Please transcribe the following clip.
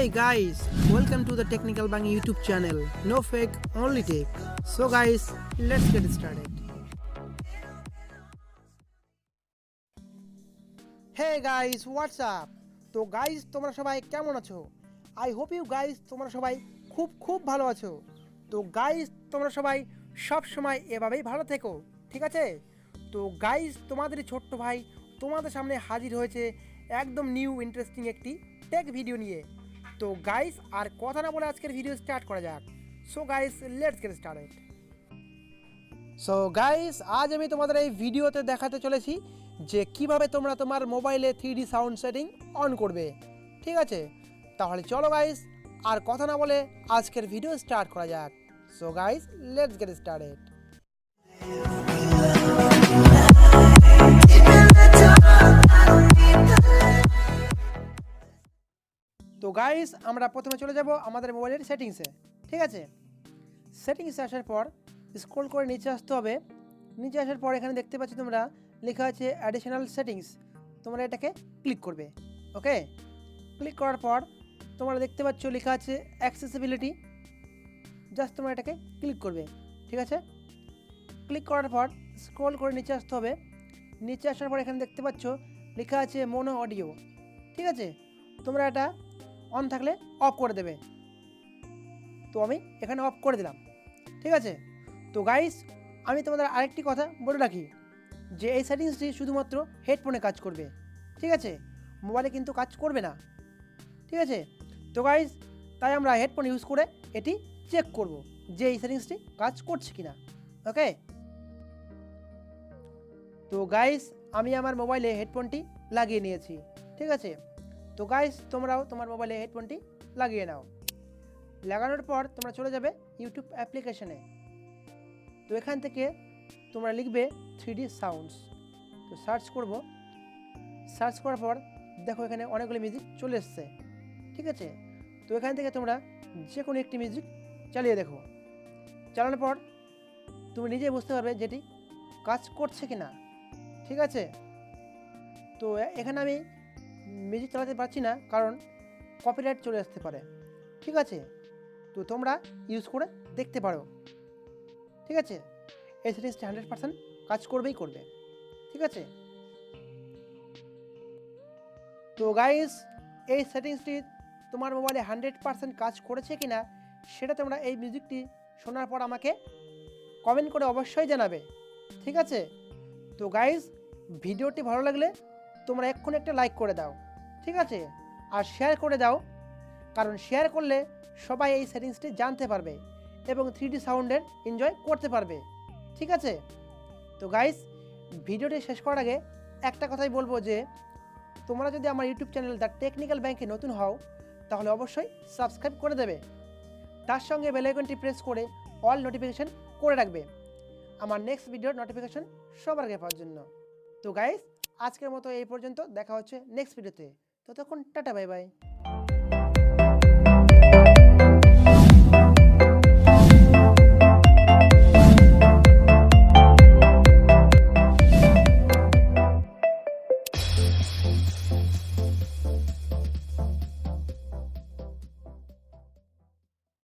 Hey guys, welcome to the Technical Bank YouTube channel. No fake, only tech. So guys, let's get started. Hey guys, what's up? তো guys তোমরা সবাই কেমন আছো? I hope you guys তোমরা সবাই খুব ভালো আছো। তো গাইস তোমরা সবাই সব সময় এভাবেই ভালো থেকো, ঠিক আছে? তো গাইস তোমাদের ছোট্ট ভাই তোমাদের সামনে হাজির হয়েছে একদম নিউ ইন্টারেস্টিং একটি টেক ভিডিও নিয়ে। তো গাইস আর কথা না বলে আজকের ভিডিও স্টার্ট করা যাক। So guys let's get started. So guys আজ আমি তোমাদের এই ভিডিওতে দেখাতে চলেছি যে কিভাবে তোমরা তোমার মোবাইলে 3D সাউন্ড সেটিং অন করবে, ঠিক আছে? তাহলে চলো গাইস আর কথা না বলে আজকের ভিডিও স্টার্ট করা যাক। So guys let's get started. তো গাইস আমরা প্রথমে চলে যাব আমাদের মোবাইলের সেটিংসে, ঠিক আছে? সেটিংসে আসার পর স্ক্রল করে নিচে আসতে হবে। নিচে আসার পর এখানে দেখতে পাচ্ছ তোমরা লেখা আছে অ্যাডিশনাল সেটিংস, তোমরা এটাকে ক্লিক করবে। ওকে, ক্লিক করার পর তোমরা দেখতে পাচ্ছ লেখা আছে অ্যাক্সেসিবিলিটি, জাস্ট তোমরা এটাকে ক্লিক করবে, ঠিক আছে? ক্লিক করার পর স্ক্রল করে নিচে আসতে হবে। নিচে আসার পর এখানে দেখতে পাচ্ছ লেখা আছে মোনো অডিও, ঠিক আছে? তোমরা এটা অন থাকলে অফ করে দেবে। তো আমি এখানে অফ করে দিলাম, ঠিক আছে? তো গাইস আমি তোমাদের আরেকটি কথা বলে রাখি যে এই সেটিংসটি শুধুমাত্র হেডফোনে কাজ করবে, ঠিক আছে? মোবাইলে কিন্তু কাজ করবে না, ঠিক আছে? তো গাইস তাই আমরা হেডফোন ইউজ করে এটি চেক করব যে এই সেটিংসটি কাজ করছে কিনা। ওকে, তো গাইস আমি আমার মোবাইলে হেডফোনটি লাগিয়ে নিয়েছি, ঠিক আছে? তো গাইস তোমরাও তোমার মোবাইলে হেডফোনটি লাগিয়ে নাও। লাগানোর পর তোমরা চলে যাবে ইউটিউব অ্যাপ্লিকেশনে। তো এখান থেকে তোমরা লিখবে 3D সাউন্ডস। তো সার্চ করব, সার্চ করার পর দেখো এখানে অনেকগুলো মিউজিক চলে এসছে, ঠিক আছে? তো এখান থেকে তোমরা যে কোনো একটি মিউজিক চালিয়ে দেখো। চালানোর পর তুমি নিজেই বুঝতে পারবে যেটি কাজ করছে কি না, ঠিক আছে? তো এখানে আমি মিউজিক চালাতে পারছি না কারণ কপিরাইট চলে আসতে পারে, ঠিক আছে? তো তোমরা ইউজ করে দেখতে পারো, ঠিক আছে? এই সেটিংসটি 100% কাজ করবেই করবে, ঠিক আছে? তো গাইস এই সেটিংসটি তোমার মোবাইলে 100% কাজ করেছে কিনা সেটা তোমরা এই মিউজিকটি শোনার পর আমাকে কমেন্ট করে অবশ্যই জানাবে, ঠিক আছে? তো গাইস ভিডিওটি ভালো লাগলে তোমরা এক্ষুনি একটা লাইক করে দাও, ঠিক আছে? আর শেয়ার করে দাও, কারণ শেয়ার করলে সবাই এই সেটিংসটি জানতে পারবে এবং 3D সাউন্ডের এনজয় করতে পারবে, ঠিক আছে? তো গাইস ভিডিওটি শেষ করার আগে একটা কথাই বলবো যে তোমরা যদি আমার ইউটিউব চ্যানেল দ্য টেকনিক্যাল ব্যাংকে নতুন হও তাহলে অবশ্যই সাবস্ক্রাইব করে দেবে, তার সঙ্গে বেল আইকনটি প্রেস করে অল নোটিফিকেশন করে রাখবে আমার নেক্সট ভিডিওর নোটিফিকেশন সবার আগে পাওয়ার জন্য। তো গাইস আজকের মতো এই পর্যন্ত, দেখা হচ্ছে নেক্সট ভিডিওতে। ততক্ষণ টাটা বাই বাই।